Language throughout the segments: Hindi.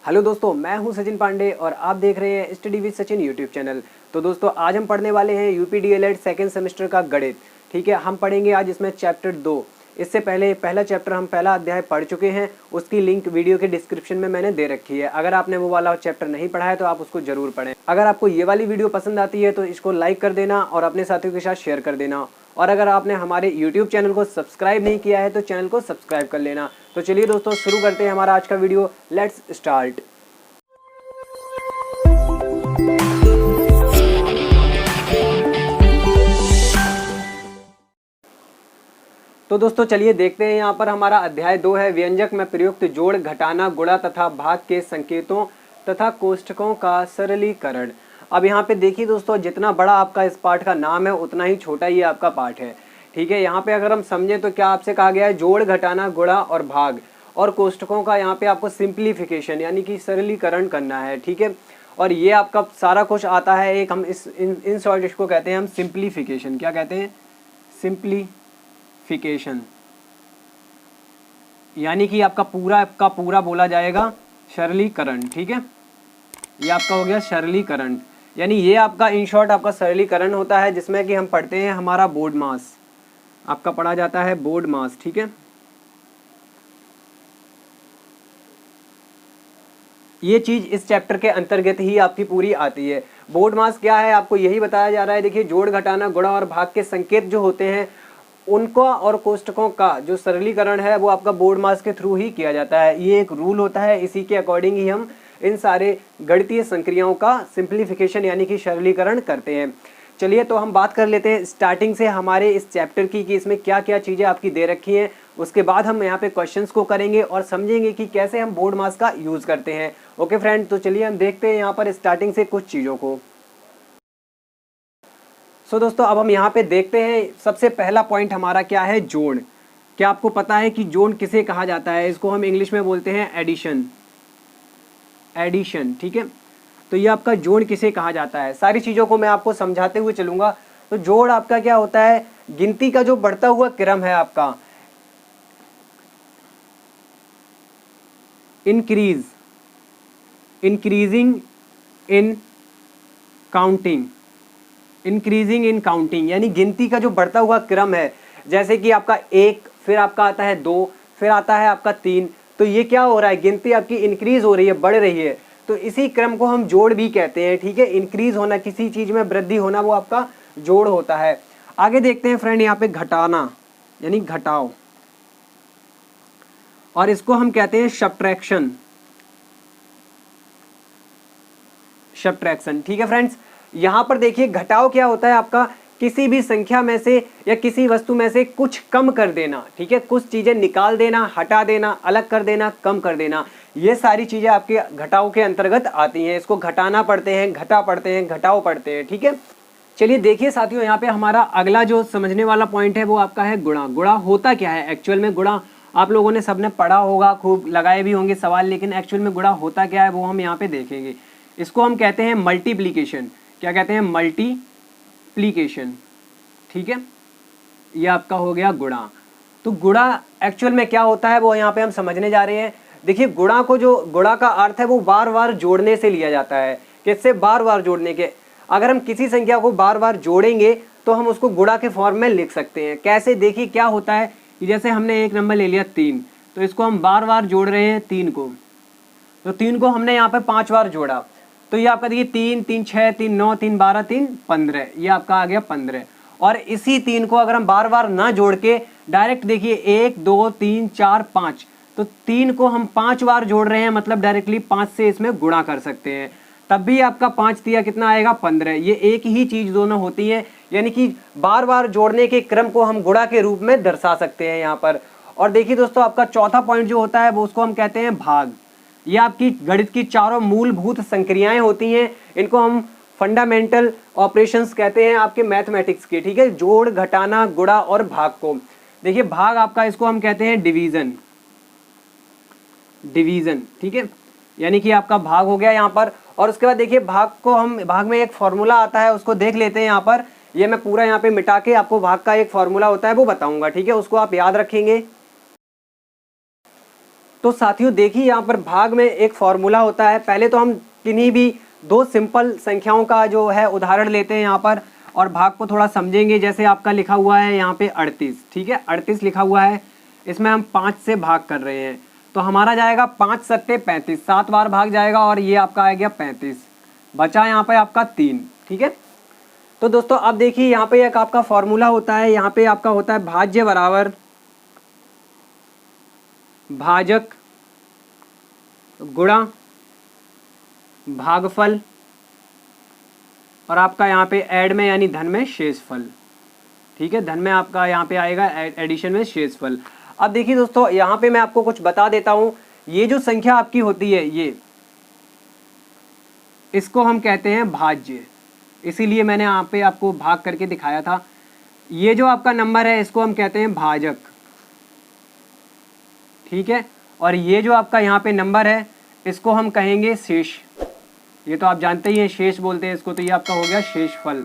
हेलो दोस्तों, मैं हूं सचिन पांडे और आप देख रहे हैं study with Sachin YouTube channel. तो दोस्तों आज हम पढ़ने वाले हैं यूपी डीएलएड सेकेंड सेमेस्टर का गणित। ठीक है, हम पढ़ेंगे आज इसमें चैप्टर 2। इससे पहले पहला चैप्टर हम पहला अध्याय पढ़ चुके हैं, उसकी लिंक वीडियो के डिस्क्रिप्शन में मैंने दे रखी है। अगर आपने वो वाला चैप्टर नहीं पढ़ा है तो आप उसको जरूर पढ़ें। अगर आपको ये वाली वीडियो पसंद आती है तो इसको लाइक कर देना और अपने साथियों के साथ शेयर कर देना। और अगर आपने हमारे YouTube चैनल को सब्सक्राइब नहीं किया है तो चैनल को सब्सक्राइब कर लेना। तो चलिए दोस्तों शुरू करते हैं हमारा आज का वीडियो। Let's start. तो दोस्तों चलिए देखते हैं, यहाँ पर हमारा अध्याय 2 है। व्यंजक में प्रयुक्त जोड़, घटाना, गुणा तथा भाग के संकेतों तथा कोष्ठकों का सरलीकरण। अब यहाँ पे देखिए दोस्तों, जितना बड़ा आपका इस पाठ का नाम है उतना ही छोटा ये आपका पाठ है। ठीक है, यहाँ पे अगर हम समझे तो क्या आपसे कहा गया है, जोड़, घटाना, गुणा और भाग और कोष्ठकों का यहाँ पे आपको सिंप्लीफिकेशन यानी कि सरलीकरण करना है। ठीक है, और ये आपका सारा कुछ आता है एक, हम इन शॉर्ट इसको कहते हैं हम सिंप्लीफिकेशन। क्या कहते हैं? सिंप्लीफिकेशन, यानी कि आपका पूरा बोला जाएगा सरलीकरण। ठीक है, ये आपका हो गया सरलीकरण, यानी ये आपका इन शॉर्ट आपका सरलीकरण होता है, जिसमें कि हम पढ़ते हैं हमारा बोर्ड मास, आपका पढ़ा जाता है बोर्ड मास। ठीक है, ये चीज इस चैप्टर के अंतर्गत ही आपकी पूरी आती है। बोर्ड मास क्या है आपको यही बताया जा रहा है। देखिए, जोड़, घटाना, गुणा और भाग के संकेत जो होते हैं उनको और कोष्ठकों का जो सरलीकरण है वो आपका बोर्ड मास के थ्रू ही किया जाता है। ये एक रूल होता है, इसी के अकॉर्डिंग ही हम इन सारे गणितीय संक्रियाओं का सिंप्लीफिकेशन यानी कि सरलीकरण करते हैं। चलिए तो हम बात कर लेते हैं स्टार्टिंग से हमारे इस चैप्टर की कि इसमें क्या क्या चीज़ें आपकी दे रखी हैं। उसके बाद हम यहाँ पे क्वेश्चंस को करेंगे और समझेंगे कि कैसे हम बोर्ड मास का यूज़ करते हैं। ओके फ्रेंड, तो चलिए हम देखते हैं यहाँ पर स्टार्टिंग से कुछ चीज़ों को। सो दोस्तों अब हम यहाँ पे देखते हैं, सबसे पहला पॉइंट हमारा क्या है, जोड़। क्या आपको पता है कि जोड़ किसे कहा जाता है? इसको हम इंग्लिश में बोलते हैं एडिशन। एडिशन, ठीक है। तो ये आपका जोड़ किसे कहा जाता है, सारी चीज़ों को मैं आपको समझाते हुए चलूंगा। तो जोड़ आपका क्या होता है, गिनती का जो बढ़ता हुआ क्रम है आपका, इंक्रीजिंग इन काउंटिंग, यानी गिनती का जो बढ़ता हुआ क्रम है। जैसे कि आपका 1, फिर आपका आता है 2, फिर आता है आपका 3। तो ये क्या हो रहा है, गिनती आपकी इंक्रीज हो रही है, बढ़ रही है। तो इसी क्रम को हम जोड़ भी कहते हैं। ठीक है, इंक्रीज होना, किसी चीज में वृद्धि होना, वो आपका जोड़ होता है। आगे देखते हैं फ्रेंड, यहाँ पे घटाना यानी घटाओ, और इसको हम कहते हैं सब्ट्रैक्शन। ठीक है फ्रेंड्स, यहां पर देखिए घटाओ क्या होता है आपका, किसी भी संख्या में से या किसी वस्तु में से कुछ कम कर देना। ठीक है, कुछ चीजें निकाल देना, हटा देना, अलग कर देना, कम कर देना, ये सारी चीजें आपके घटाओ के अंतर्गत आती हैं। इसको घटाना पढ़ते हैं, घटा पढ़ते हैं, घटाओ पढ़ते हैं। ठीक है, चलिए देखिए साथियों, यहाँ पे हमारा अगला जो समझने वाला पॉइंट है वो आपका है गुणा। गुणा होता क्या है एक्चुअल में? गुणा आप लोगों ने सबने पढ़ा होगा, खूब लगाए भी होंगे सवाल, लेकिन एक्चुअल में गुणा होता क्या है वो हम यहाँ पे देखेंगे। इसको हम कहते हैं मल्टीप्लीकेशन। क्या कहते हैं? मल्टीप्लीकेशन। ठीक है, ये आपका हो गया गुणा। तो गुणा एक्चुअल में क्या होता है वो यहाँ पे हम समझने जा रहे हैं। देखिए, गुणा को, जो गुणा का अर्थ है वो बार बार जोड़ने से लिया जाता है। किससे? बार बार जोड़ने के। अगर हम किसी संख्या को बार बार जोड़ेंगे तो हम उसको गुणा के फॉर्म में लिख सकते हैं। कैसे? देखिए क्या होता है, जैसे हमने एक नंबर ले लिया 3, तो इसको हम बार बार जोड़ रहे हैं 3 को। तो 3 को हमने यहाँ पे 5 बार जोड़ा, तो ये आपका देखिए 3, 3, 6, 3, 9, 3, 12, 3, 15, ये आपका आ गया 15। और इसी 3 को अगर हम बार बार ना जोड़ के डायरेक्ट देखिए 1, 2, 3, 4, 5, तो 3 को हम 5 बार जोड़ रहे हैं, मतलब डायरेक्टली 5 से इसमें गुणा कर सकते हैं। तब भी आपका 5 दिया कितना आएगा? 15। ये एक ही चीज दोनों होती है, यानी कि बार बार जोड़ने के क्रम को हम गुणा के रूप में दर्शा सकते हैं यहाँ पर। और देखिए दोस्तों, आपका चौथा पॉइंट जो होता है वो उसको हम कहते हैं भाग। ये आपकी गणित की चारों मूलभूत संक्रियाएं होती हैं, इनको हम फंडामेंटल ऑपरेशंस कहते हैं आपके मैथमेटिक्स के। ठीक है, जोड़, घटाना, गुणा और भाग को। देखिए भाग आपका, इसको हम कहते हैं डिवीजन। ठीक है, यानी कि आपका भाग हो गया यहाँ पर। और उसके बाद देखिए भाग को हम, भाग में एक फॉर्मूला आता है, उसको देख लेते हैं यहाँ पर। ये मैं पूरा यहाँ पे मिटा के आपको भाग का एक फॉर्मूला होता है वो बताऊंगा। ठीक है, उसको आप याद रखेंगे। तो साथियों देखिए यहाँ पर भाग में एक फॉर्मूला होता है। पहले तो हम किन्हीं भी दो सिंपल संख्याओं का जो है उदाहरण लेते हैं यहाँ पर, और भाग को थोड़ा समझेंगे। जैसे आपका लिखा हुआ है यहाँ पे 38, ठीक है, 38 लिखा हुआ है, इसमें हम 5 से भाग कर रहे हैं, तो हमारा जाएगा 5 सत्ते 35, 7 बार भाग जाएगा और ये आपका आ गया 35, बचा यहाँ पे आपका 3, ठीक है। तो दोस्तों अब देखिए यहाँ पे एक आपका फॉर्मूला होता है, यहाँ पे आपका होता है भाज्य बराबर भाजक गुणा भागफल, और आपका यहाँ पे ऐड में यानी धन में शेषफल, ठीक है, धन में आपका यहाँ पे आएगा एडिशन में शेषफल। अब देखिए दोस्तों यहाँ पे मैं आपको कुछ बता देता हूँ। ये जो संख्या आपकी होती है ये, इसको हम कहते हैं भाज्य, इसीलिए मैंने यहाँ पे आपको भाग करके दिखाया था। ये जो आपका नंबर है इसको हम कहते हैं भाजक, ठीक है, और ये जो आपका यहाँ पे नंबर है इसको हम कहेंगे शेष। ये तो आप जानते ही हैं शेष बोलते हैं इसको, तो ये आपका हो गया शेषफल।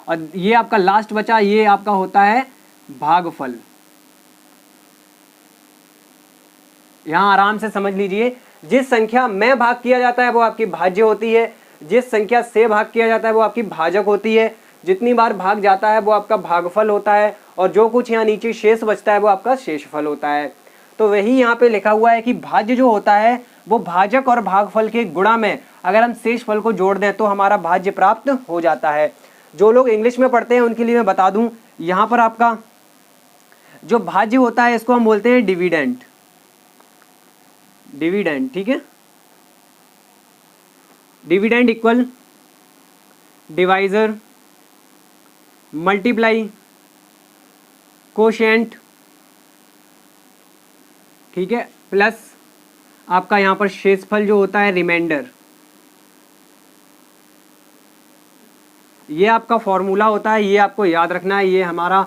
और ये आपका लास्ट बचा, ये आपका होता है भागफल। यहां आराम से समझ लीजिए, जिस संख्या में भाग किया जाता है वो आपकी भाज्य होती है, जिस संख्या से भाग किया जाता है वो आपकी भाजक होती है, जितनी बार भाग जाता है वो आपका भागफल होता है, और जो कुछ यहाँ नीचे शेष बचता है वो आपका शेषफल होता है। तो वही यहाँ पे लिखा हुआ है कि भाज्य जो होता है वो भाजक और भागफल के गुणा में अगर हम शेषफल को जोड़ दें तो हमारा भाज्य प्राप्त हो जाता है। जो लोग इंग्लिश में पढ़ते हैं उनके लिए मैं बता दूं, यहाँ पर आपका जो भाज्य होता है इसको हम बोलते हैं डिविडेंड, डिविडेंड, ठीक है। Dividend equal divisor multiply quotient, ठीक है, प्लस आपका यहाँ पर शेषफल जो होता है रिमाइंडर। ये आपका फॉर्मूला होता है, ये आपको याद रखना है। ये हमारा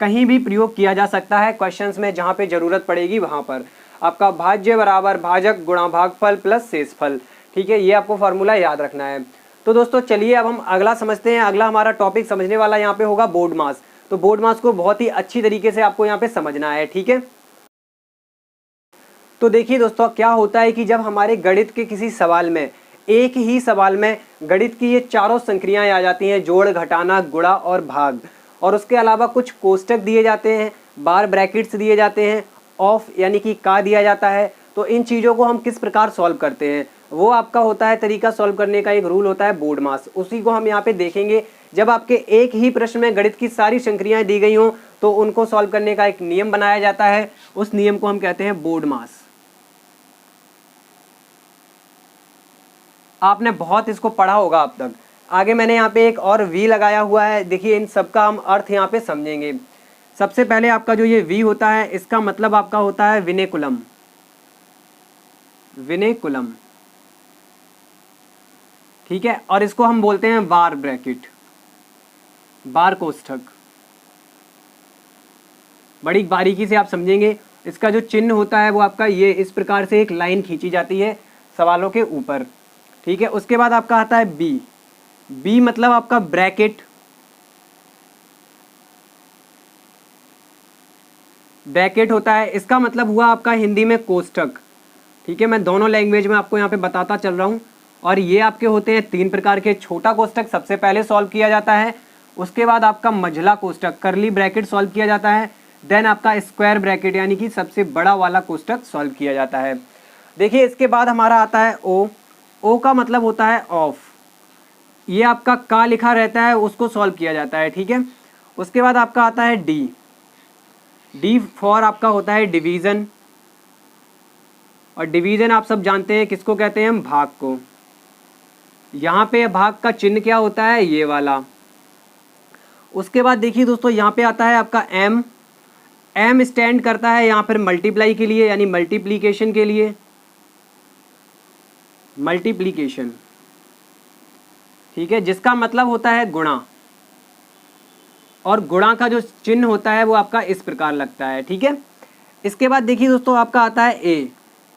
कहीं भी प्रयोग किया जा सकता है क्वेश्चंस में, जहाँ पे ज़रूरत पड़ेगी वहाँ पर। आपका भाज्य बराबर भाजक गुणा भागफल प्लस शेषफल, ठीक है, ये आपको फॉर्मूला याद रखना है। तो दोस्तों चलिए अब हम अगला समझते हैं। अगला हमारा टॉपिक समझने वाला यहाँ पे होगा बोर्ड मास। तो बोर्ड मास को बहुत ही अच्छी तरीके से आपको यहाँ पे समझना है, ठीक है। तो देखिए दोस्तों क्या होता है कि जब हमारे गणित के किसी सवाल में, एक ही सवाल में गणित की ये चारों संक्रियाएं आ जाती हैं, जोड़ घटाना गुणा और भाग, और उसके अलावा कुछ कोष्टक दिए जाते हैं, बार ब्रैकेट्स दिए जाते हैं, ऑफ यानी कि का दिया जाता है। तो इन चीज़ों को हम किस प्रकार सॉल्व करते हैं वो आपका होता है तरीका, सॉल्व करने का एक रूल होता है बोर्ड मास। उसी को हम यहाँ पे देखेंगे। जब आपके एक ही प्रश्न में गणित की सारी संक्रियाएं दी गई हों तो उनको सॉल्व करने का एक नियम बनाया जाता है, उस नियम को हम कहते हैं बोर्ड मास। आपने बहुत इसको पढ़ा होगा अब तक। आगे मैंने यहाँ पे एक और वी लगाया हुआ है, देखिए इन सब का हम अर्थ यहाँ पे समझेंगे। सबसे पहले आपका जो ये वी होता है इसका मतलब आपका होता है विनेकुलम, विनेकुलम, ठीक है, और इसको हम बोलते हैं बार ब्रैकेट, बार कोष्ठक। बड़ी बारीकी से आप समझेंगे। इसका जो चिन्ह होता है वो आपका ये इस प्रकार से एक लाइन खींची जाती है सवालों के ऊपर, ठीक है। उसके बाद आपका आता है बी, बी मतलब आपका ब्रैकेट, ब्रैकेट होता है, इसका मतलब हुआ आपका हिंदी में कोष्ठक, ठीक है। मैं दोनों लैंग्वेज में आपको यहाँ पे बताता चल रहा हूँ। और ये आपके होते हैं 3 प्रकार के। छोटा कोष्ठक सबसे पहले सॉल्व किया जाता है, उसके बाद आपका मझला कोष्ठक करली ब्रैकेट सॉल्व किया जाता है, देन आपका स्क्वायर ब्रैकेट यानी कि सबसे बड़ा वाला कोष्ठक सॉल्व किया जाता है। देखिए इसके बाद हमारा आता है ओ, ओ का मतलब होता है ऑफ, ये आपका का लिखा रहता है उसको सॉल्व किया जाता है, ठीक है। उसके बाद आपका आता है डी, डी फॉर आपका होता है डिवीज़न, और डिवीज़न आप सब जानते हैं किसको कहते हैं हम, भाग को। यहाँ पे भाग का चिन्ह क्या होता है, ये वाला। उसके बाद देखिए दोस्तों यहाँ पे आता है आपका एम, एम स्टैंड करता है यहाँ पर मल्टीप्लाई के लिए यानी मल्टीप्लीकेशन के लिए, मल्टीप्लीकेशन, ठीक है, जिसका मतलब होता है गुणा, और गुणा का जो चिन्ह होता है वो आपका इस प्रकार लगता है, ठीक है। इसके बाद देखिए दोस्तों आपका आता है ए,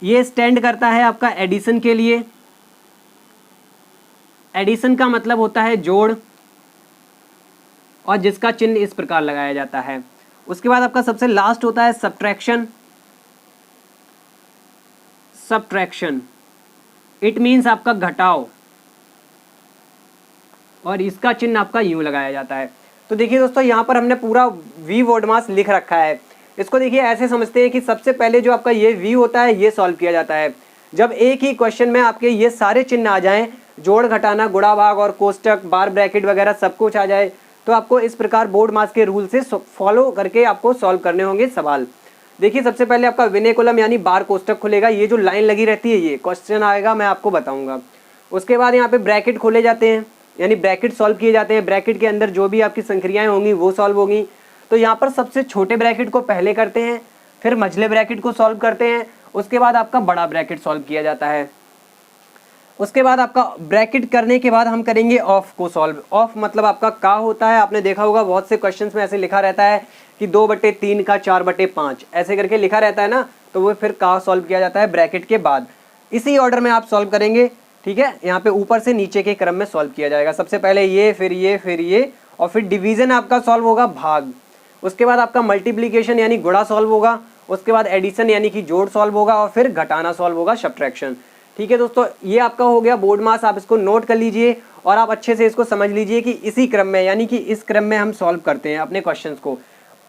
ये स्टैंड करता है आपका एडिशन के लिए, एडिशन का मतलब होता है जोड़, और जिसका चिन्ह इस प्रकार लगाया जाता है। उसके बाद आपका सबसे लास्ट होता है सब्ट्रैक्शन, सब्ट्रैक्शन, इट मीन्स आपका घटाव, और इसका चिन्ह आपका यूं लगाया जाता है। तो देखिए दोस्तों यहाँ पर हमने पूरा वी वर्ड मास लिख रखा है। इसको देखिए ऐसे समझते हैं कि सबसे पहले जो आपका ये वी होता है ये सॉल्व किया जाता है। जब एक ही क्वेश्चन में आपके ये सारे चिन्ह आ जाएं, जोड़ घटाना गुणा भाग और कोष्टक बार ब्रैकेट वगैरह सब कुछ आ जाए, तो आपको इस प्रकार बोर्ड मास के रूल से फॉलो करके आपको सॉल्व करने होंगे सवाल। देखिए सबसे पहले आपका विनय कॉलम यानी बार कोष्टक खुलेगा, ये जो लाइन लगी रहती है ये क्वेश्चन आएगा, मैं आपको बताऊंगा। उसके बाद यहाँ पे ब्रैकेट खोले जाते हैं यानी ब्रैकेट सॉल्व किए जाते हैं। ब्रैकेट के अंदर जो भी आपकी संक्रियाएं होंगी वो सॉल्व होंगी। तो यहाँ पर सबसे छोटे ब्रैकेट को पहले करते हैं, फिर मझले ब्रैकेट को सॉल्व करते हैं, उसके बाद आपका बड़ा ब्रैकेट सॉल्व किया जाता है। उसके बाद आपका ब्रैकेट करने के बाद हम करेंगे ऑफ को सॉल्व। ऑफ मतलब आपका का होता है, आपने देखा होगा बहुत से क्वेश्चंस में ऐसे लिखा रहता है कि 2/3 का 4/5 ऐसे करके लिखा रहता है ना, तो वो फिर का सॉल्व किया जाता है ब्रैकेट के बाद। इसी ऑर्डर में आप सॉल्व करेंगे, ठीक है। यहाँ पे ऊपर से नीचे के क्रम में सॉल्व किया जाएगा। सबसे पहले ये, फिर ये, फिर ये, और फिर डिवीजन आपका सॉल्व होगा भाग। उसके बाद आपका मल्टीप्लीकेशन यानी गुणा सॉल्व होगा। उसके बाद एडिशन यानी कि जोड़ सॉल्व होगा, और फिर घटाना सॉल्व होगा, सब्ट्रैक्शन। ठीक है दोस्तों, ये आपका हो गया बोर्ड मास। आप इसको नोट कर लीजिए और आप अच्छे से इसको समझ लीजिए कि इसी क्रम में यानी कि इस क्रम में हम सॉल्व करते हैं अपने क्वेश्चंस को।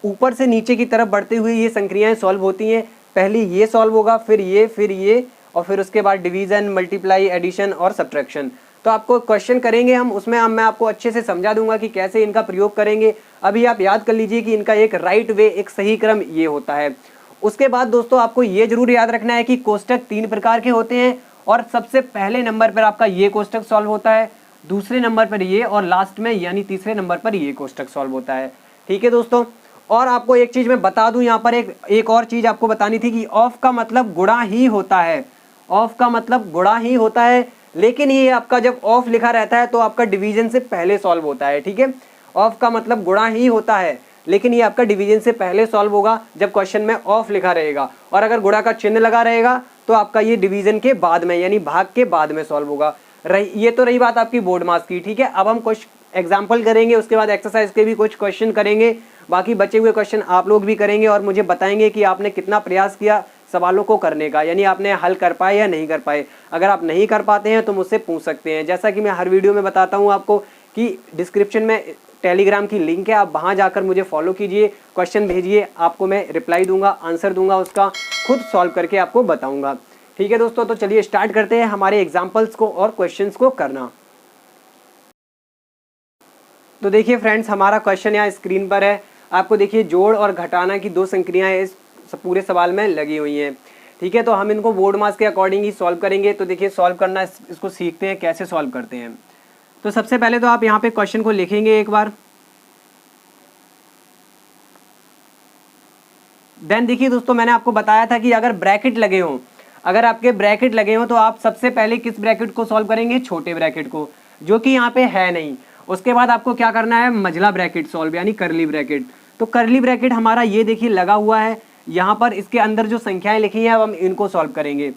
ऊपर से नीचे की तरफ बढ़ते हुए ये संक्रियाएं सॉल्व होती हैं। पहले ये सॉल्व होगा, फिर ये, और फिर उसके बाद डिवीजन, मल्टीप्लाई, एडिशन और सब्ट्रैक्शन। तो आपको क्वेश्चन करेंगे हम, उसमें मैं आपको अच्छे से समझा दूंगा कि कैसे इनका प्रयोग करेंगे। अभी आप याद कर लीजिए कि इनका एक राइट वे, एक सही क्रम ये होता है। उसके बाद दोस्तों आपको ये जरूर याद रखना है कि कोष्टक 3 प्रकार के होते हैं, और सबसे पहले नंबर पर आपका ये कोष्टक सॉल्व होता है, दूसरे नंबर पर ये, और लास्ट में यानी तीसरे नंबर पर ये कोष्टक सॉल्व होता है। ठीक है दोस्तों, और आपको एक चीज मैं बता दूं, यहाँ पर एक और चीज आपको बतानी थी कि ऑफ का मतलब गुणा ही होता है। ऑफ का मतलब गुणा ही होता है, लेकिन ये आपका जब ऑफ लिखा रहता है तो आपका डिवीजन से पहले सॉल्व होता है। ठीक है, ऑफ का मतलब गुणा ही होता है, लेकिन ये आपका डिवीजन से पहले सॉल्व होगा जब क्वेश्चन में ऑफ लिखा रहेगा, और अगर गुणा का चिन्ह लगा रहेगा तो आपका ये डिवीजन के बाद में यानी भाग के बाद में सॉल्व होगा। ये तो रही बात आपकी बोर्ड मास की। ठीक है, अब हम कुछ एग्जाम्पल करेंगे, उसके बाद एक्सरसाइज के भी कुछ क्वेश्चन करेंगे। बाकी बचे हुए क्वेश्चन आप लोग भी करेंगे और मुझे बताएंगे कि आपने कितना प्रयास किया सवालों को करने का, यानी आपने हल कर पाए या नहीं कर पाए। अगर आप नहीं कर पाते हैं तो मुझसे पूछ सकते हैं। जैसा कि मैं हर वीडियो में बताता हूँ आपको कि डिस्क्रिप्शन में टेलीग्राम की लिंक है, आप वहाँ जाकर मुझे फॉलो कीजिए, क्वेश्चन भेजिए, आपको मैं रिप्लाई दूंगा, आंसर दूंगा, उसका खुद सॉल्व करके आपको बताऊंगा। ठीक है दोस्तों, तो चलिए स्टार्ट करते हैं हमारे एग्जाम्पल्स को और क्वेश्चंस को करना। तो देखिए फ्रेंड्स, हमारा क्वेश्चन यहाँ स्क्रीन पर है। आपको देखिए जोड़ और घटाना की 2 संक्रियाएं इस पूरे सवाल में लगी हुई हैं। ठीक है, तो हम इनको बोर्ड मास के अकॉर्डिंग ही सॉल्व करेंगे। तो देखिए सॉल्व करना इसको सीखते हैं, कैसे सॉल्व करते हैं। तो सबसे पहले तो आप यहाँ पे क्वेश्चन को लिखेंगे एक बार। देन देखिए दोस्तों, मैंने आपको बताया था कि अगर ब्रैकेट लगे हों, अगर आपके ब्रैकेट लगे हों तो आप सबसे पहले किस ब्रैकेट को सॉल्व करेंगे? छोटे ब्रैकेट को, जो कि यहाँ पे है नहीं। उसके बाद आपको क्या करना है? मझला ब्रैकेट सॉल्व यानी करली ब्रैकेट। तो करली ब्रैकेट हमारा ये देखिए लगा हुआ है यहाँ पर, इसके अंदर जो संख्याएं लिखी हैं अब हम इनको सॉल्व करेंगे।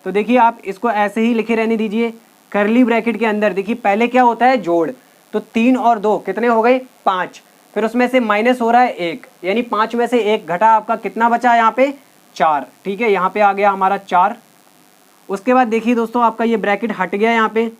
तो देखिए आप इसको ऐसे ही लिखे रहने दीजिए। करली ब्रैकेट के अंदर देखिए पहले क्या होता है? जोड़। तो 3 और 2 कितने हो गए? 5। फिर उसमें से माइनस हो रहा है 1, यानी 5 में से 1 घटा, आपका कितना बचा यहाँ पे? 4। ठीक है, यहाँ पे आ गया हमारा 4। उसके बाद देखिए दोस्तों, आपका ये ब्रैकेट हट गया, यहाँ पे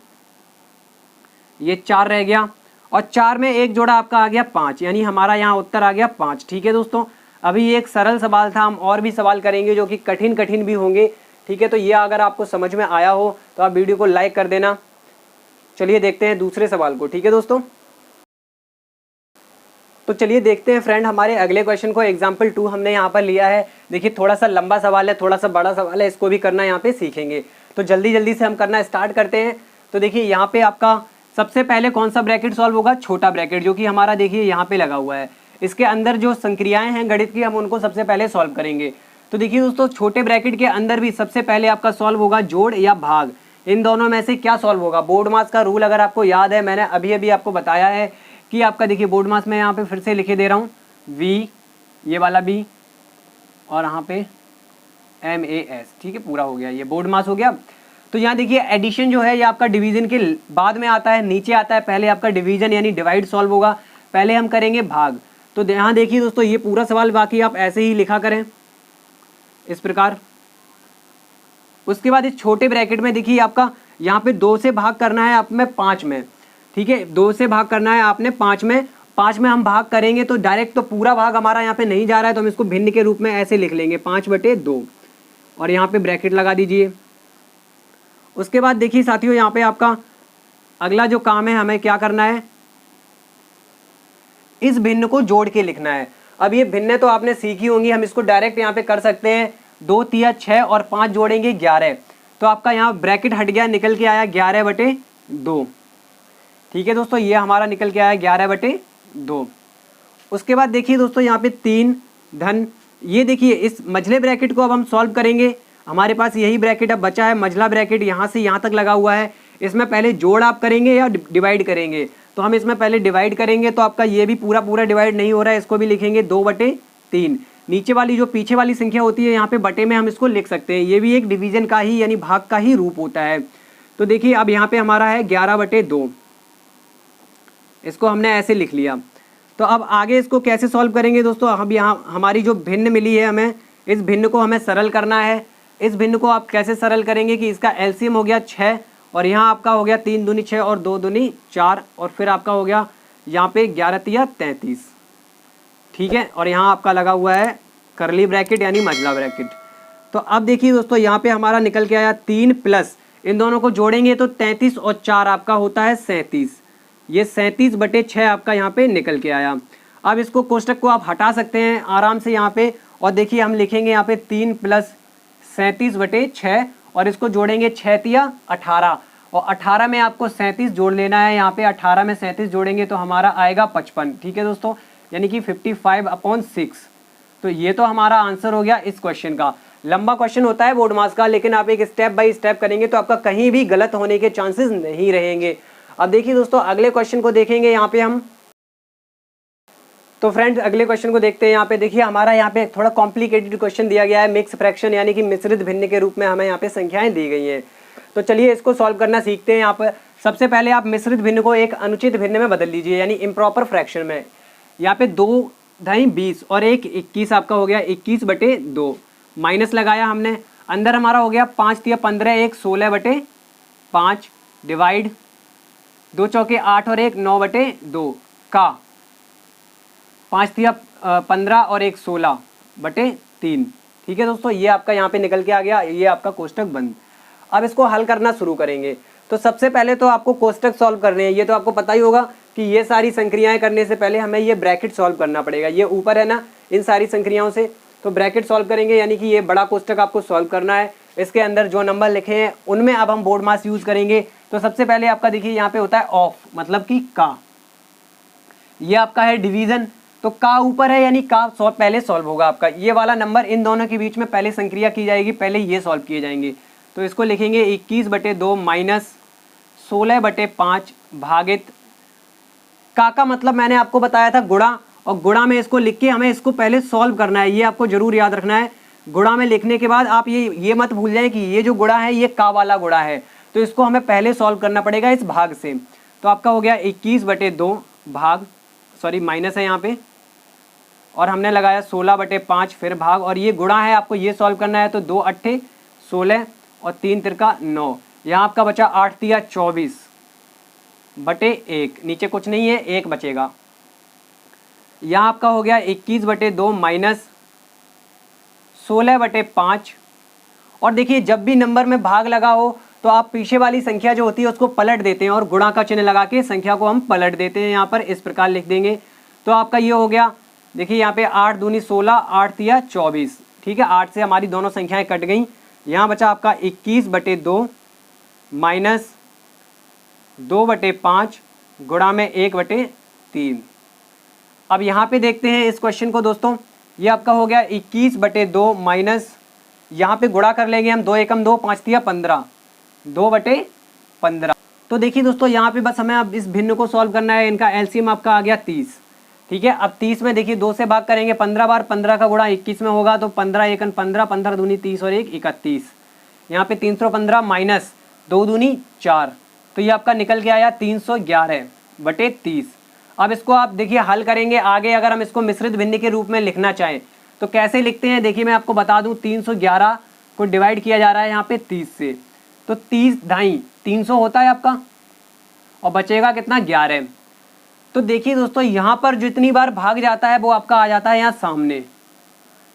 ये 4 रह गया, और 4 में 1 जोड़ा आपका आ गया 5, यानी हमारा यहाँ उत्तर आ गया 5। ठीक है दोस्तों, अभी ये एक सरल सवाल था, हम और भी सवाल करेंगे जो कि कठिन भी होंगे। ठीक है, तो ये अगर आपको समझ में आया हो तो आप वीडियो को लाइक कर देना। चलिए देखते हैं दूसरे सवाल को। ठीक है दोस्तों, तो चलिए देखते हैं फ्रेंड हमारे अगले क्वेश्चन को। एग्जाम्पल 2 हमने यहाँ पर लिया है। देखिए थोड़ा सा लंबा सवाल है, थोड़ा सा बड़ा सवाल है, इसको भी करना यहाँ पे सीखेंगे। तो जल्दी से हम करना स्टार्ट करते हैं। तो देखिए यहाँ पे आपका सबसे पहले कौन सा ब्रैकेट सॉल्व होगा? छोटा ब्रैकेट, जो कि हमारा देखिए यहाँ पे लगा हुआ है। इसके अंदर जो संक्रियाएं हैं गणित की, हम उनको सबसे पहले सॉल्व करेंगे। तो देखिए दोस्तों, छोटे ब्रैकेट के अंदर भी सबसे पहले आपका सॉल्व होगा जोड़ या भाग। इन दोनों में से क्या सॉल्व होगा? बोर्ड मास का रूल अगर आपको याद है, मैंने अभी आपको बताया है कि आपका देखिए बोर्ड मास में यहाँ पे फिर से लिखे दे रहा हूँ, वी, ये वाला बी, और यहाँ पे MAS। ठीक है, पूरा हो गया, ये बोर्ड मास हो गया। तो यहाँ देखिए एडिशन जो है ये आपका डिवीजन के बाद में आता है, नीचे आता है। पहले आपका डिवीजन यानी डिवाइड सॉल्व होगा, पहले हम करेंगे भाग। तो यहाँ देखिए दोस्तों, ये पूरा सवाल बाकी आप ऐसे ही लिखा करें इस प्रकार। उसके बाद इस छोटे ब्रैकेट में देखिए आपका यहाँ पे 2 से भाग करना है आप में 5 में, ठीक है, 2 से भाग करना है आपने 5 में, 5 में हम भाग करेंगे तो डायरेक्ट तो पूरा भाग हमारा यहाँ पे नहीं जा रहा है, तो हम इसको भिन्न के रूप में ऐसे लिख लेंगे 5/2 और यहाँ पे ब्रैकेट लगा दीजिए। उसके बाद देखिए साथियों यहाँ पे आपका अगला जो काम है, हमें क्या करना है, इस भिन्न को जोड़ के लिखना है। अब ये भिन्न तो आपने सीखी होंगी, हम इसको डायरेक्ट यहाँ पे कर सकते हैं, 2 तिया 6 और 5 जोड़ेंगे 11, तो आपका यहाँ ब्रैकेट हट गया, निकल के आया 11/2। ठीक है दोस्तों, ये हमारा निकल के आया 11/2। उसके बाद देखिए दोस्तों यहाँ पे 3 धन, ये देखिए इस मझले ब्रैकेट को अब हम सॉल्व करेंगे। हमारे पास यही ब्रैकेट अब बचा है, मझला ब्रैकेट यहाँ से यहाँ तक लगा हुआ है। इसमें पहले जोड़ आप करेंगे या डिवाइड करेंगे, तो हम इसमें पहले डिवाइड करेंगे, तो आपका ये भी पूरा पूरा डिवाइड नहीं हो रहा है, इसको भी लिखेंगे 2/3। नीचे वाली जो पीछे वाली संख्या होती है यहाँ पे बटे में हम इसको लिख सकते हैं, ये भी एक डिवीजन का ही यानी भाग का ही रूप होता है। तो देखिए अब यहाँ पे हमारा है 11/2, इसको हमने ऐसे लिख लिया। तो अब आगे इसको कैसे सॉल्व करेंगे दोस्तों, अब यहाँ हमारी जो भिन्न मिली है, हमें इस भिन्न को हमें सरल करना है। इस भिन्न को आप कैसे सरल करेंगे कि इसका एलसीएम हो गया 6 और यहाँ आपका हो गया 3 दूनी 6 और 2 दूनी 4 और फिर आपका हो गया यहाँ पे 11 तिया 33, ठीक है, और यहाँ आपका लगा हुआ है करली ब्रैकेट यानी मझला ब्रैकेट। तो अब देखिए दोस्तों यहाँ पे हमारा निकल के आया 3 प्लस इन दोनों को जोड़ेंगे तो 33 और 4 आपका होता है 37, ये 37/6 आपका यहाँ पे निकल के आया। अब इसको कोष्टक को आप हटा सकते हैं आराम से यहाँ पे, और देखिए हम लिखेंगे यहाँ पे 3 + 37/6 और इसको जोड़ेंगे 6 तिया 18 और 18 में आपको 37 जोड़ लेना है। यहाँ पे 18 में 37 जोड़ेंगे तो हमारा आएगा 55, ठीक है दोस्तों, यानी कि 55/6। तो ये तो हमारा आंसर हो गया इस क्वेश्चन का। लंबा क्वेश्चन होता है बोर्ड मास का, लेकिन आप एक स्टेप बाय स्टेप करेंगे तो आपका कहीं भी गलत होने के चांसेस नहीं रहेंगे। अब देखिए दोस्तों अगले क्वेश्चन को देखेंगे यहाँ पे हम। तो फ्रेंड्स अगले क्वेश्चन को देखते हैं। यहाँ पे देखिए हमारा यहाँ पे थोड़ा कॉम्प्लिकेटेड क्वेश्चन दिया गया है, मिक्स फ्रैक्शन यानी कि मिश्रित भिन्न के रूप में हमें यहाँ पे संख्याएं दी गई हैं। तो चलिए इसको सॉल्व करना सीखते हैं। यहाँ पर सबसे पहले आप मिश्रित भिन्न को एक अनुचित भिन्न में बदल लीजिए यानी इम्प्रॉपर फ्रैक्शन में। यहाँ पे 2 ढाई 20 और 1 21 आपका हो गया 21/2, माइनस लगाया हमने, अंदर हमारा हो गया 5 तिया 15 1 16/5 डिवाइड 2 चौके 8 और 1 9/2 का 5 तिया 15 और 1 16/3, ठीक है दोस्तों, ये आपका यहाँ पे निकल के आ गया, ये आपका कोष्टक बंद। अब इसको हल करना शुरू करेंगे। तो सबसे पहले तो आपको कोष्टक सॉल्व करने हैं, ये तो आपको पता ही होगा कि ये सारी संक्रियाएं करने से पहले हमें ये ब्रैकेट सॉल्व करना पड़ेगा। ये ऊपर है ना इन सारी संक्रियाओं से, तो ब्रैकेट सॉल्व करेंगे यानी कि ये बड़ा कोष्टक आपको सॉल्व करना है। इसके अंदर जो नंबर लिखे हैं उनमें अब हम बोर्ड मास यूज करेंगे। तो सबसे पहले आपका देखिए यहाँ पे होता है ऑफ, मतलब कि का, ये आपका है डिवीजन, तो का ऊपर है यानी का पहले सॉल्व होगा आपका। ये वाला नंबर इन दोनों के बीच में पहले संक्रिया की जाएगी, पहले ये सॉल्व किए जाएंगे। तो इसको लिखेंगे 21/2 माइनस 16/5 भागित का मतलब मैंने आपको बताया था गुणा, और गुणा में इसको लिख के हमें इसको पहले सॉल्व करना है, ये आपको जरूर याद रखना है। गुणा में लिखने के बाद आप ये मत भूल जाए कि ये जो गुणा है ये का वाला गुणा है, तो इसको हमें पहले सॉल्व करना पड़ेगा इस भाग से। तो आपका हो गया 21/2 भाग, सॉरी माइनस है यहाँ पे, और हमने लगाया 16/5 फिर भाग, और ये गुणा है आपको ये सॉल्व करना है। तो 2 8 16 और 3 तिरका 9, यहाँ आपका बचा 8 तिया 24/1, नीचे कुछ नहीं है 1 बचेगा। यहाँ आपका हो गया 21/2 माइनस 16/5, और देखिए जब भी नंबर में भाग लगा हो तो आप पीछे वाली संख्या जो होती है उसको पलट देते हैं और गुणा का चिन्ह लगा के संख्या को हम पलट देते हैं। यहाँ पर इस प्रकार लिख देंगे। तो आपका ये हो गया, देखिए यहाँ पे 8 दूनी 16 8 तिया 24, ठीक है, 8 से हमारी दोनों संख्याएं कट गई। यहाँ बचा आपका 21/2 माइनस 2/5 गुणा में 1/3। अब यहाँ पे देखते हैं इस क्वेश्चन को दोस्तों, ये आपका हो गया 21/2 माइनस, यहाँ पे गुणा कर लेंगे हम, 2 एकम 2 5 तिया 15 2/15। तो देखिए दोस्तों यहाँ पे बस हमें अब इस भिन्न को सॉल्व करना है। इनका एलसीएम आपका आ गया 30, ठीक है। अब 30 में देखिए 2 से भाग करेंगे 15 बार, 15 का गुणा 21 में होगा, तो 15 एकन 15 15 दूनी 30 और 1 31। यहाँ पे 315 माइनस 2 दूनी 4, तो ये आपका निकल के आया 311/30। अब इसको आप देखिए हल करेंगे आगे। अगर हम इसको मिश्रित भिन्न के रूप में लिखना चाहें तो कैसे लिखते हैं, देखिए मैं आपको बता दूं, 311 को डिवाइड किया जा रहा है यहाँ पे 30 से, तो 30 ढाई 300 होता है आपका, और बचेगा कितना 11। तो देखिए दोस्तों यहाँ पर जितनी बार भाग जाता है वो आपका आ जाता है यहाँ सामने,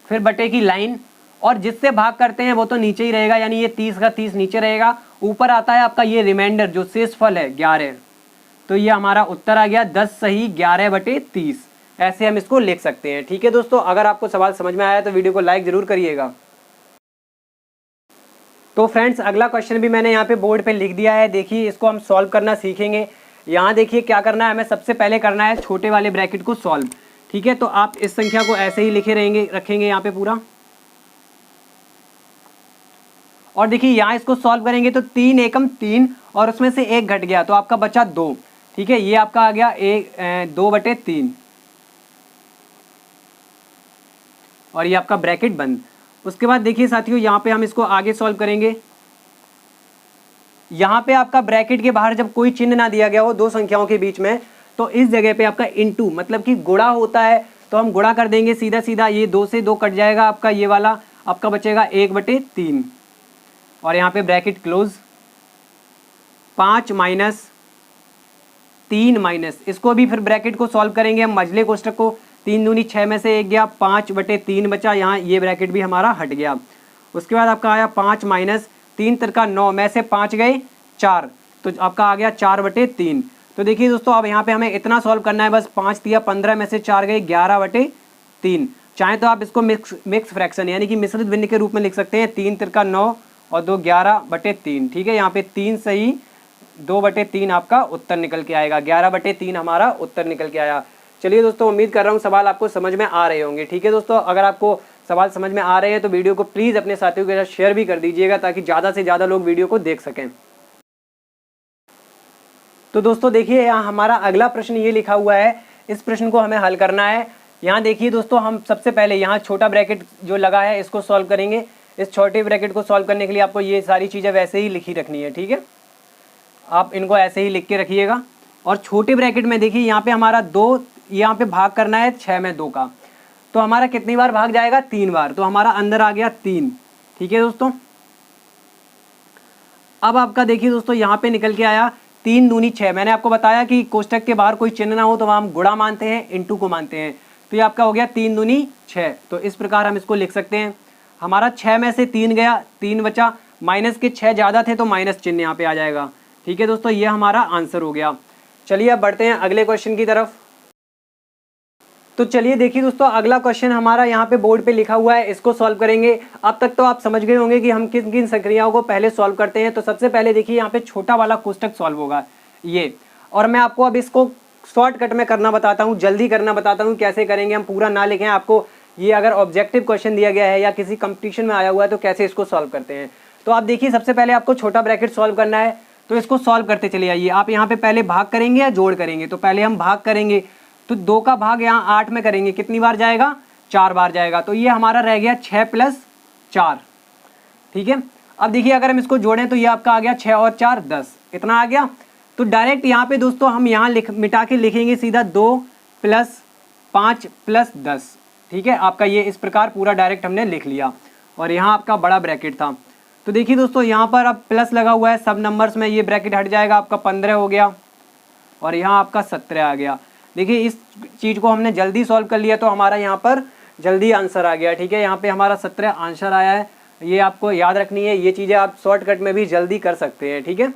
फिर बटे की लाइन, और जिससे भाग करते हैं वो तो नीचे ही रहेगा, यानी ये 30 का 30 नीचे रहेगा, ऊपर आता है आपका ये रिमाइंडर जो शेषफल है 11। तो ये हमारा उत्तर आ गया 10 सही 11/30। ऐसे हम इसको लिख सकते हैं। ठीक है दोस्तों, अगर आपको सवाल समझ में आया तो वीडियो को लाइक जरूर करिएगा। तो फ्रेंड्स अगला क्वेश्चन भी मैंने यहाँ पे बोर्ड पे लिख दिया है, देखिए इसको हम सॉल्व करना सीखेंगे। यहाँ देखिए क्या करना है, हमें सबसे पहले करना है छोटे वाले ब्रैकेट को सॉल्व। ठीक है, तो आप इस संख्या को ऐसे ही लिखे रहेंगे, रखेंगे यहाँ पे पूरा, और देखिए यहाँ इसको सॉल्व करेंगे तो 3 एकम 3 और उसमें से 1 घट गया तो आपका बचा 2। ठीक है, ये आपका आ गया 2/3, और ये आपका ब्रैकेट बंद। उसके बाद देखिए साथियों यहाँ पे हम इसको आगे सॉल्व करेंगे। यहाँ पे आपका ब्रैकेट के बाहर जब कोई चिन्ह ना दिया गया हो दो संख्याओं के बीच में, तो इस जगह पे आपका इनटू मतलब कि गुणा होता है, तो हम गुणा कर देंगे सीधा सीधा, ये 2 से 2 कट जाएगा आपका, ये वाला आपका बचेगा 1/3, और यहाँ पे ब्रैकेट क्लोज। 5 माइनस 3 माइनस, इसको भी फिर ब्रैकेट को सॉल्व करेंगे हम मझले कोष्ठक को, 3 दूनी 6 में से 1 गया, 5/3 बचा, यहाँ ये ब्रैकेट भी हमारा हट गया। उसके बाद आपका आया 5 माइनस 3 तिरका 9 में से 5 गए 4, तो आपका आ गया 4/3। तो देखिए दोस्तों अब यहाँ पे हमें इतना सॉल्व करना है, बस 5 दिया 15 में से 4 गए 11/3। चाहे तो आप इसको मिक्स फ्रैक्शन यानी कि मिश्रित भिन्न के रूप में लिख सकते हैं, 3 तिरका 9 और 2 11/3। ठीक है, यहाँ पे 3 सही 2/3 आपका उत्तर निकल के आएगा, 11/3 हमारा उत्तर निकल के आया। चलिए दोस्तों, उम्मीद कर रहा हूँ सवाल आपको समझ में आ रहे होंगे। ठीक है दोस्तों, अगर आपको सवाल समझ में आ रहे हैं तो वीडियो को प्लीज़ अपने साथियों के साथ शेयर भी कर दीजिएगा ताकि ज़्यादा से ज़्यादा लोग वीडियो को देख सकें। तो दोस्तों देखिए यहाँ हमारा अगला प्रश्न ये लिखा हुआ है, इस प्रश्न को हमें हल करना है। यहाँ देखिए दोस्तों, हम सबसे पहले यहाँ छोटा ब्रैकेट जो लगा है इसको सॉल्व करेंगे। इस छोटे ब्रैकेट को सॉल्व करने के लिए आपको ये सारी चीज़ें वैसे ही लिखी रखनी है। ठीक है, आप इनको ऐसे ही लिख के रखिएगा। और छोटे ब्रैकेट में देखिए यहाँ पे हमारा 2, यहाँ पे भाग करना है 6 में 2 का, तो हमारा कितनी बार भाग जाएगा 3 बार, तो हमारा अंदर आ गया 3। ठीक है दोस्तों, अब आपका देखिए दोस्तों यहाँ पे निकल के आया 3 दूनी 6। मैंने आपको बताया कि कोष्ठक के बाहर कोई चिन्ह ना हो तो वहाँ हम गुणा मानते हैं, इनटू को मानते हैं। तो ये आपका हो गया 3 दूनी 6। तो इस प्रकार हम इसको लिख सकते हैं, हमारा 6 में से 3 गया, 3 बचा, माइनस के 6 ज़्यादा थे तो माइनस चिन्ह यहाँ पे आ जाएगा। ठीक है दोस्तों, ये हमारा आंसर हो गया। चलिए अब बढ़ते हैं अगले क्वेश्चन की तरफ। तो चलिए देखिए दोस्तों, अगला क्वेश्चन हमारा यहाँ पे बोर्ड पे लिखा हुआ है, इसको सॉल्व करेंगे। अब तक तो आप समझ गए होंगे कि हम किन किन संक्रियाओं को पहले सॉल्व करते हैं। तो सबसे पहले देखिए यहाँ पे छोटा वाला कोष्ठक सॉल्व होगा ये, और मैं आपको अब इसको शॉर्टकट में करना बताता हूँ, जल्दी करना बताता हूँ कैसे करेंगे। हम पूरा ना लिखें, आपको ये अगर ऑब्जेक्टिव क्वेश्चन दिया गया है या किसी कंपटीशन में आया हुआ है तो कैसे इसको सॉल्व करते हैं। तो आप देखिए सबसे पहले आपको छोटा ब्रैकेट सॉल्व करना है, तो इसको सॉल्व करते चले आइए। आप यहाँ पे पहले भाग करेंगे या जोड़ करेंगे, तो पहले हम भाग करेंगे, तो 2 का भाग यहाँ 8 में करेंगे, कितनी बार जाएगा 4 बार जाएगा, तो ये हमारा रह गया 6 + 4। ठीक है, अब देखिए अगर हम इसको जोड़ें तो ये आपका आ गया 6 और 4 10, इतना आ गया। तो डायरेक्ट यहाँ पे दोस्तों हम यहाँ मिटा के लिखेंगे सीधा 2 + 5 + 10। ठीक है, आपका ये इस प्रकार पूरा डायरेक्ट हमने लिख लिया, और यहाँ आपका बड़ा ब्रैकेट था। तो देखिए दोस्तों यहाँ पर अब प्लस लगा हुआ है सब नंबर्स में, ये ब्रैकेट हट जाएगा, आपका 15 हो गया, और यहाँ आपका 17 आ गया। देखिए इस चीज़ को हमने जल्दी सॉल्व कर लिया तो हमारा यहाँ पर जल्दी आंसर आ गया। ठीक है, यहाँ पे हमारा 17 आंसर आया है, ये आपको याद रखनी है, ये चीज़ें आप शॉर्टकट में भी जल्दी कर सकते हैं। ठीक है,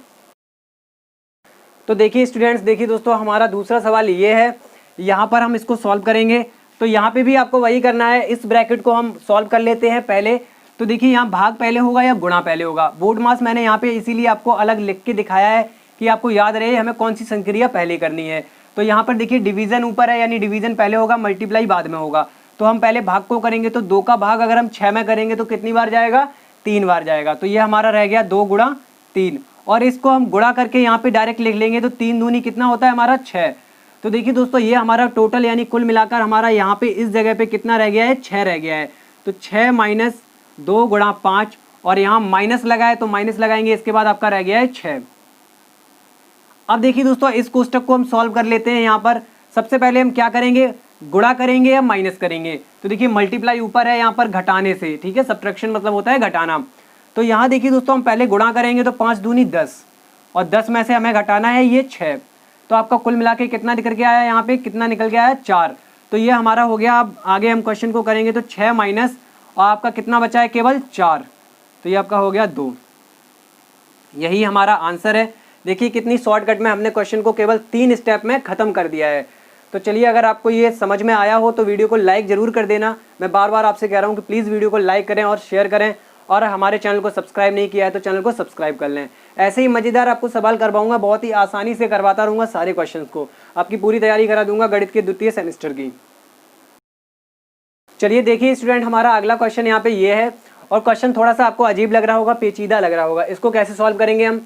तो देखिए स्टूडेंट्स, देखिए दोस्तों हमारा दूसरा सवाल ये है, यहाँ पर हम इसको सॉल्व करेंगे। तो यहाँ पे भी आपको वही करना है, इस ब्रैकेट को हम सॉल्व कर लेते हैं पहले। तो देखिए यहाँ भाग पहले होगा या गुणा पहले होगा, बोर्ड मास मैंने यहाँ पे इसीलिए आपको अलग लिख के दिखाया है कि आपको याद रहे हमें कौन सी संक्रिया पहले करनी है। तो यहाँ पर देखिए डिवीजन ऊपर है, यानी डिवीजन पहले होगा, मल्टीप्लाई बाद में होगा। तो हम पहले भाग को करेंगे, तो 2 का भाग अगर हम 6 में करेंगे तो कितनी बार जाएगा 3 बार जाएगा। तो ये हमारा रह गया 2 × 3, और इसको हम गुणा करके यहाँ पे डायरेक्ट लिख लेंगे, तो 3 दूनी कितना होता है हमारा 6। तो देखिए दोस्तों ये हमारा टोटल यानी कुल मिलाकर हमारा यहाँ पे इस जगह पे कितना रह गया है 6 रह गया है। तो 6 - 2 × 5, और यहाँ माइनस लगा है तो माइनस लगाएंगे, इसके बाद आपका रह गया है 6। अब देखिए दोस्तों इस कोष्ठक को हम सॉल्व कर लेते हैं। यहाँ पर सबसे पहले हम क्या करेंगे, गुणा करेंगे या माइनस करेंगे। तो देखिए मल्टीप्लाई ऊपर है, यहाँ पर घटाने से, ठीक है, सब्ट्रैक्शन मतलब होता है घटाना। तो यहाँ देखिए दोस्तों हम पहले गुणा करेंगे तो 5 दूनी 10 और 10 में से हमें घटाना है ये 6, तो आपका कुल मिला के कितना निकल के आया, यहाँ पे कितना निकल के आया 4। तो ये हमारा हो गया। अब आगे हम क्वेश्चन को करेंगे तो 6 माइनस और आपका कितना बचा है केवल 4, तो ये आपका हो गया 2। यही हमारा आंसर है। देखिए कितनी शॉर्टकट में हमने क्वेश्चन को केवल 3 स्टेप में खत्म कर दिया है। तो चलिए अगर आपको ये समझ में आया हो तो वीडियो को लाइक जरूर कर देना। मैं बार बार आपसे कह रहा हूँ कि प्लीज़ वीडियो को लाइक करें और शेयर करें, और हमारे चैनल को सब्सक्राइब नहीं किया है तो चैनल को सब्सक्राइब कर लें। ऐसे ही मज़ेदार आपको सवाल करवाऊंगा, बहुत ही आसानी से करवाता रहूँगा सारे क्वेश्चन को, आपकी पूरी तैयारी करा दूंगा गणित के द्वितीय सेमेस्टर की। चलिए देखिए स्टूडेंट, हमारा अगला क्वेश्चन यहाँ पे ये है, और क्वेश्चन थोड़ा सा आपको अजीब लग रहा होगा, पेचीदा लग रहा होगा। इसको कैसे सॉल्व करेंगे हम,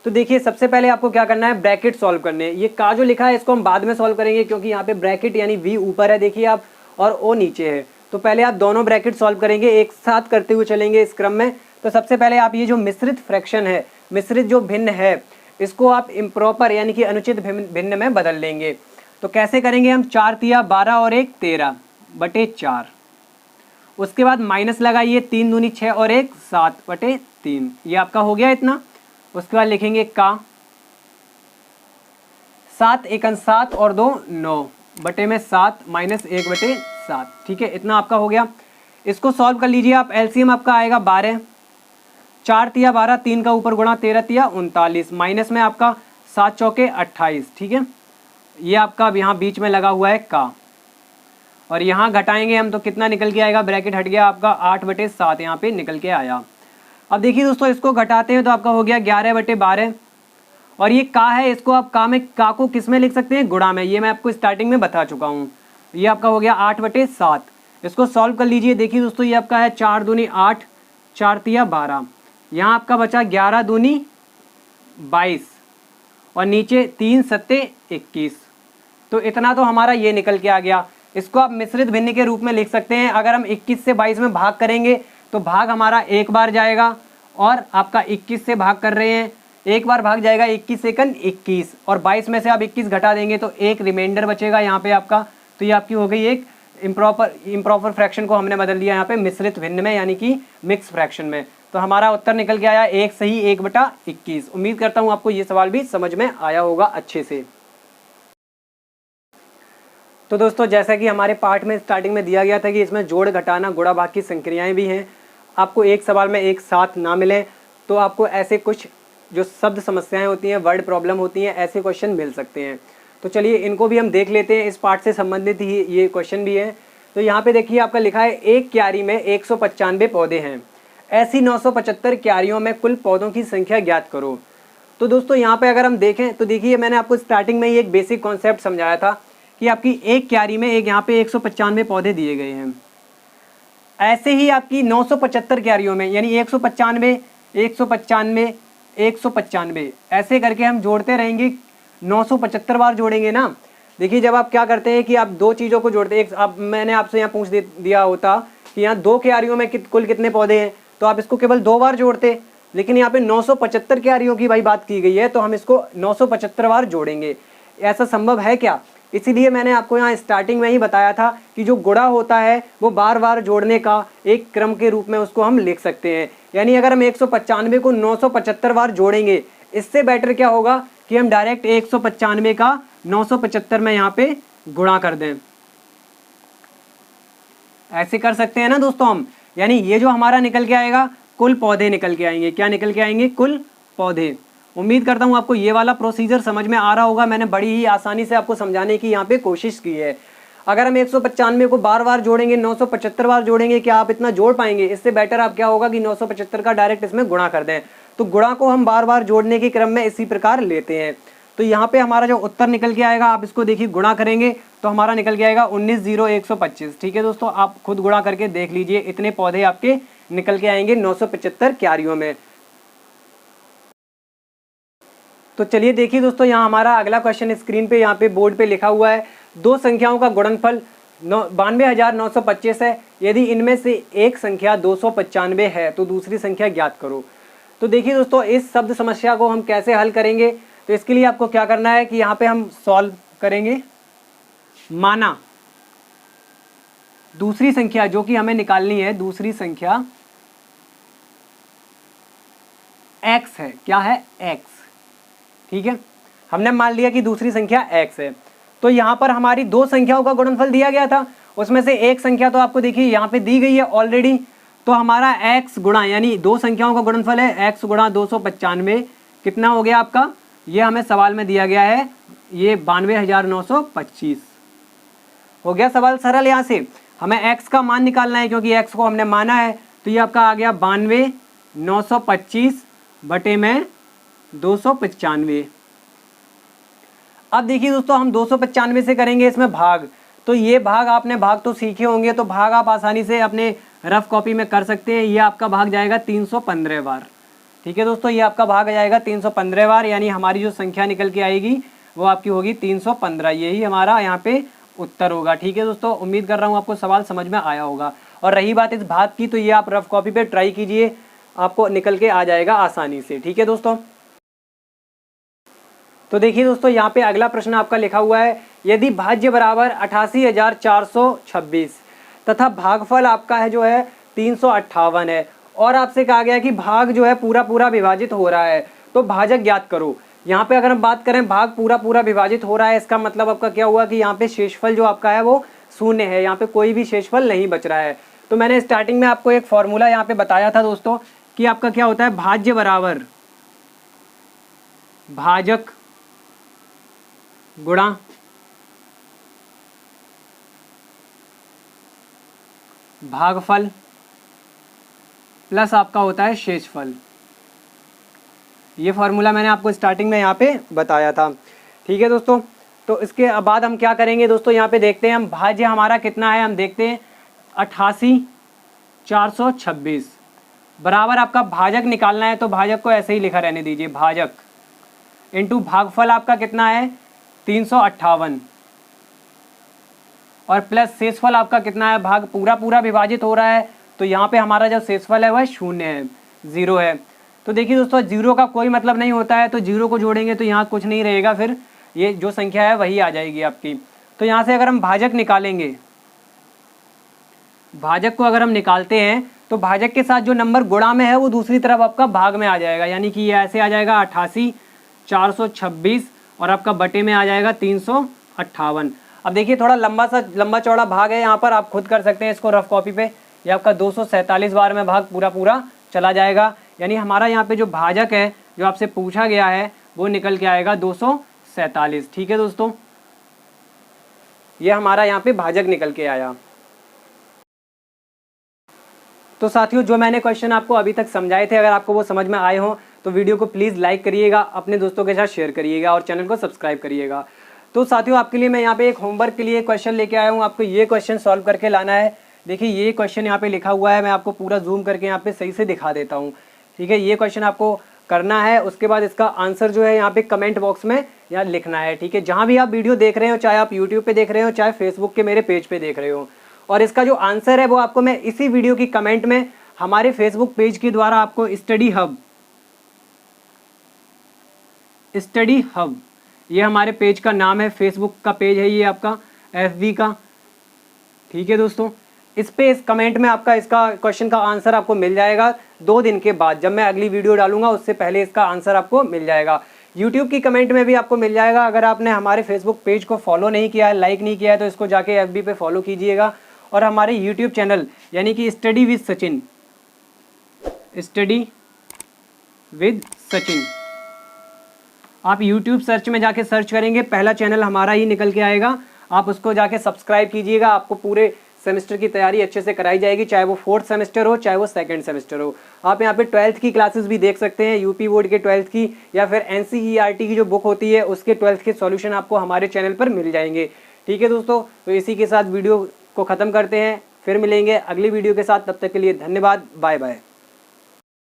तो देखिए सबसे पहले आपको क्या करना है, ब्रैकेट सॉल्व करने हैं। ये का जो लिखा है इसको हम बाद में सॉल्व करेंगे, क्योंकि यहाँ पे ब्रैकेट यानी वी ऊपर है देखिए आप, और ओ नीचे है। तो पहले आप दोनों ब्रैकेट सॉल्व करेंगे, एक साथ करते हुए चलेंगे इस क्रम में। तो सबसे पहले आप ये जो मिश्रित फ्रैक्शन है, मिश्रित जो भिन्न है, इसको आप इम्प्रॉपर यानी कि अनुचित भिन्न में बदल लेंगे। तो कैसे करेंगे हम, 4 तिया 12 और 1 13 बटे 4। उसके बाद माइनस लगाइए, 3 दूनी 6 और 1 7 बटे 3, ये आपका हो गया इतना। उसके बाद लिखेंगे का 7 एकन 7 और 2 9 बटे में 7 माइनस 1 बटे 7, ठीक है, इतना आपका हो गया। इसको सॉल्व कर लीजिए आप, एलसीएम आपका आएगा 12, 4 तिया 12, 3 का ऊपर गुणा 13 तिया 39, माइनस में आपका 7 चौके 28, ठीक है। ये आपका अब यहाँ बीच में लगा हुआ है का, और यहाँ घटाएंगे हम तो कितना निकल के आएगा, ब्रैकेट हट गया आपका 8 बटे 7 यहाँ पे निकल के आया। अब देखिए दोस्तों इसको घटाते हैं तो आपका हो गया 11 बटे 12, और ये का है, इसको आप का को किस में लिख सकते हैं, गुणा में। ये मैं आपको स्टार्टिंग में बता चुका हूँ। ये आपका हो गया 8 बटे 7। इसको सॉल्व कर लीजिए। देखिए दोस्तों ये आपका है 4 दूनी 8, 4 तिया 12, यहाँ आपका बचा 11 दूनी 22 और नीचे 3 सत्ते 21, तो इतना तो हमारा ये निकल के आ गया। इसको आप मिश्रित भिन्न के रूप में लिख सकते हैं। अगर हम 21 से 22 में भाग करेंगे तो भाग हमारा एक बार जाएगा, और आपका 21 से भाग कर रहे हैं, एक बार भाग जाएगा 21 सेकंड 21, और 22 में से आप 21 घटा देंगे तो एक रिमाइंडर बचेगा यहाँ पे आपका। तो ये आपकी हो गई एक इम्प्रॉपर फ्रैक्शन को हमने बदल दिया यहाँ पे मिश्रित भिन्न में, यानी कि मिक्स फ्रैक्शन में। तो हमारा उत्तर निकल के आया 1 सही 1/21। उम्मीद करता हूँ आपको ये सवाल भी समझ में आया होगा अच्छे से। तो दोस्तों जैसा कि हमारे पार्ट में स्टार्टिंग में दिया गया था कि इसमें जोड़ घटाना गुणा भाग की संक्रियाएं भी हैं, आपको एक सवाल में एक साथ ना मिलें तो आपको ऐसे कुछ जो शब्द समस्याएं होती हैं, वर्ड प्रॉब्लम होती हैं, ऐसे क्वेश्चन मिल सकते हैं। तो चलिए इनको भी हम देख लेते हैं, इस पार्ट से संबंधित ही ये क्वेश्चन भी है। तो यहाँ पे देखिए आपका लिखा है एक क्यारी में 195 पौधे हैं, ऐसी 975 क्यारियों में कुल पौधों की संख्या ज्ञात करो। तो दोस्तों यहाँ पे अगर हम देखें तो देखिए मैंने आपको स्टार्टिंग में ही एक बेसिक कॉन्सेप्ट समझाया था कि आपकी एक क्यारी में एक यहाँ पे 195 पौधे दिए गए हैं। ऐसे ही आपकी 975 क्यारियों में यानी 195 195 195 ऐसे करके हम जोड़ते रहेंगे, 975 बार जोड़ेंगे ना। देखिए जब आप क्या करते हैं कि आप दो चीज़ों को जोड़ते हैं, एक आप मैंने आपसे यहाँ पूछ दिया होता कि यहाँ 2 क्यारियों में कुल कितने पौधे हैं, तो आप इसको केवल 2 बार जोड़ते, लेकिन यहाँ पे 975 क्यारियों की भाई बात की गई है तो हम इसको 975 बार जोड़ेंगे। ऐसा संभव है क्या? इसीलिए मैंने आपको यहाँ स्टार्टिंग में ही बताया था कि जो गुणा होता है वो बार बार जोड़ने का एक क्रम के रूप में उसको हम लिख सकते हैं। यानी अगर हम 195 को 975 बार जोड़ेंगे, इससे बेटर क्या होगा कि हम डायरेक्ट 195 का 975 में यहाँ पे गुणा कर दें। ऐसे कर सकते हैं ना दोस्तों हम। यानी ये जो हमारा निकल के आएगा कुल पौधे निकल के आएंगे। क्या निकल के आएंगे? कुल पौधे। उम्मीद करता हूँ आपको ये वाला प्रोसीजर समझ में आ रहा होगा। मैंने बड़ी ही आसानी से आपको समझाने की यहाँ पे कोशिश की है। अगर हम 195 को बार बार जोड़ेंगे, 975 बार जोड़ेंगे, क्या आप इतना जोड़ पाएंगे? इससे बेटर आप क्या होगा कि 975 का डायरेक्ट इसमें गुणा कर दें। तो गुणा को हम बार बार जोड़ने के क्रम में इसी प्रकार लेते हैं। तो यहाँ पे हमारा जो उत्तर निकल के आएगा, आप इसको देखिए गुणा करेंगे तो हमारा निकल के आएगा 19,0125। ठीक है दोस्तों, आप खुद गुणा करके देख लीजिए, इतने पौधे आपके निकल के आएंगे 975 क्यारियों में। तो चलिए देखिए दोस्तों, यहाँ हमारा अगला क्वेश्चन स्क्रीन पे यहाँ पे बोर्ड पे लिखा हुआ है, दो संख्याओं का गुणनफल 92,925 है। यदि इनमें से एक संख्या 295 है तो दूसरी संख्या ज्ञात करो। तो देखिए दोस्तों, इस शब्द समस्या को हम कैसे हल करेंगे, तो इसके लिए आपको क्या करना है कि यहाँ पे हम सॉल्व करेंगे। माना दूसरी संख्या जो कि हमें निकालनी है, दूसरी संख्या x है। क्या है? x। ठीक है, हमने मान लिया कि दूसरी संख्या x है। तो यहाँ पर हमारी दो संख्याओं का गुणनफल दिया गया था, उसमें से एक संख्या तो आपको देखिए यहाँ पे दी गई है ऑलरेडी। तो हमारा x गुणा, यानी दो संख्याओं का गुणनफल है x गुणा 295, कितना हो गया आपका? ये हमें सवाल में दिया गया है, ये 92,925 हो गया। सवाल सरल। यहाँ से हमें x का मान निकालना है क्योंकि x को हमने माना है। तो ये आपका आ गया 92,925 बटे में 295। अब देखिए दोस्तों, हम 295 से करेंगे इसमें भाग। तो ये भाग आपने भाग तो सीखे होंगे, तो भाग आप आसानी से अपने रफ कॉपी में कर सकते हैं। ये आपका भाग जाएगा 315 बार। ठीक है दोस्तों, ये आपका भाग जाएगा 315 बार, यानी हमारी जो संख्या निकल के आएगी वो आपकी होगी 315। यही हमारा यहाँ पे उत्तर होगा। ठीक है दोस्तों, उम्मीद कर रहा हूँ आपको सवाल समझ में आया होगा। और रही बात इस भाग की, तो ये आप रफ कॉपी पे ट्राई कीजिए, आपको निकल के आ जाएगा आसानी से। ठीक है दोस्तों, तो देखिए दोस्तों, यहाँ पे अगला प्रश्न आपका लिखा हुआ है, यदि भाज्य बराबर 88,426 तथा भागफल आपका है जो है 358 है और आपसे कहा गया कि भाग जो है पूरा पूरा विभाजित हो रहा है, तो भाजक ज्ञात करो। यहाँ पे अगर हम बात करें भाग पूरा पूरा विभाजित हो रहा है, इसका मतलब आपका क्या हुआ कि यहाँ पे शेषफल जो आपका है वो शून्य है, यहाँ पे कोई भी शेषफल नहीं बच रहा है। तो मैंने स्टार्टिंग में आपको एक फॉर्मूला यहाँ पे बताया था दोस्तों कि आपका क्या होता है, भाज्य बराबर भाजक गुणा भागफल प्लस आपका होता है शेषफल। ये फॉर्मूला मैंने आपको स्टार्टिंग में यहाँ पे बताया था। ठीक है दोस्तों, तो इसके बाद हम क्या करेंगे दोस्तों, यहाँ पे देखते हैं हम भाज्य हमारा कितना है। हम देखते हैं 88,426 बराबर आपका भाजक निकालना है, तो भाजक को ऐसे ही लिखा रहने दीजिए, भाजक इंटू भागफल आपका कितना है 358 और प्लस शेषफल आपका कितना है, भाग पूरा पूरा विभाजित हो रहा है, तो यहाँ पे हमारा जो शेषफल है वह शून्य है, 0 है। तो देखिए दोस्तों, 0 का कोई मतलब नहीं होता है, तो 0 को जोड़ेंगे तो यहाँ कुछ नहीं रहेगा, फिर ये जो संख्या है वही आ जाएगी आपकी। तो यहाँ से अगर हम भाजक निकालेंगे, भाजक को अगर हम निकालते हैं तो भाजक के साथ जो नंबर गुणा में है वो दूसरी तरफ आपका भाग में आ जाएगा, यानी कि ये ऐसे आ जाएगा 88,426 और आपका बटे में आ जाएगा 358। अब देखिए थोड़ा लंबा चौड़ा भाग है, यहाँ पर आप खुद कर सकते हैं इसको रफ कॉपी पे। ये आपका 247 बार में भाग पूरा पूरा चला जाएगा, यानी हमारा यहाँ पे जो भाजक है जो आपसे पूछा गया है वो निकल के आएगा 247। ठीक है दोस्तों, ये हमारा यहाँ पे भाजक निकल के आया। तो साथियों, जो मैंने क्वेश्चन आपको अभी तक समझाए थे, अगर आपको वो समझ में आए हों तो वीडियो को प्लीज़ लाइक करिएगा, अपने दोस्तों के साथ शेयर करिएगा और चैनल को सब्सक्राइब करिएगा। तो साथियों, आपके लिए मैं यहाँ पे एक होमवर्क के लिए क्वेश्चन लेके आया हूँ, आपको ये क्वेश्चन सॉल्व करके लाना है। देखिए ये क्वेश्चन यहाँ पे लिखा हुआ है, मैं आपको पूरा जूम करके यहाँ पे सही से दिखा देता हूँ। ठीक है, ये क्वेश्चन आपको करना है, उसके बाद इसका आंसर जो है यहाँ पे कमेंट बॉक्स में यहाँ लिखना है। ठीक है, जहाँ भी आप वीडियो देख रहे हो, चाहे आप यूट्यूब पे देख रहे हो, चाहे फेसबुक के मेरे पेज पे देख रहे हो, और इसका जो आंसर है वो आपको मैं इसी वीडियो की कमेंट में हमारे फेसबुक पेज के द्वारा आपको स्टडी हब, ये हमारे पेज का नाम है, फेसबुक का पेज है ये आपका, FB का। ठीक है दोस्तों, इस पे इस कमेंट में आपका इसका क्वेश्चन का आंसर आपको मिल जाएगा 2 दिन के बाद, जब मैं अगली वीडियो डालूंगा उससे पहले इसका आंसर आपको मिल जाएगा। यूट्यूब की कमेंट में भी आपको मिल जाएगा। अगर आपने हमारे फेसबुक पेज को फॉलो नहीं किया है, लाइक नहीं किया है, तो इसको जाके FB पे फॉलो कीजिएगा और हमारे यूट्यूब चैनल यानी कि स्टडी विद सचिन, आप YouTube सर्च में जाके सर्च करेंगे, पहला चैनल हमारा ही निकल के आएगा, आप उसको जाके सब्सक्राइब कीजिएगा। आपको पूरे सेमेस्टर की तैयारी अच्छे से कराई जाएगी, चाहे वो 4th सेमेस्टर हो, चाहे वो 2nd सेमेस्टर हो। आप यहाँ पे 12th की क्लासेस भी देख सकते हैं, यूपी बोर्ड के 12th की या फिर NCERT की जो बुक होती है उसके 12th के सॉल्यूशन आपको हमारे चैनल पर मिल जाएंगे। ठीक है दोस्तों, तो इसी के साथ वीडियो को ख़त्म करते हैं, फिर मिलेंगे अगली वीडियो के साथ। तब तक के लिए धन्यवाद, बाय बाय।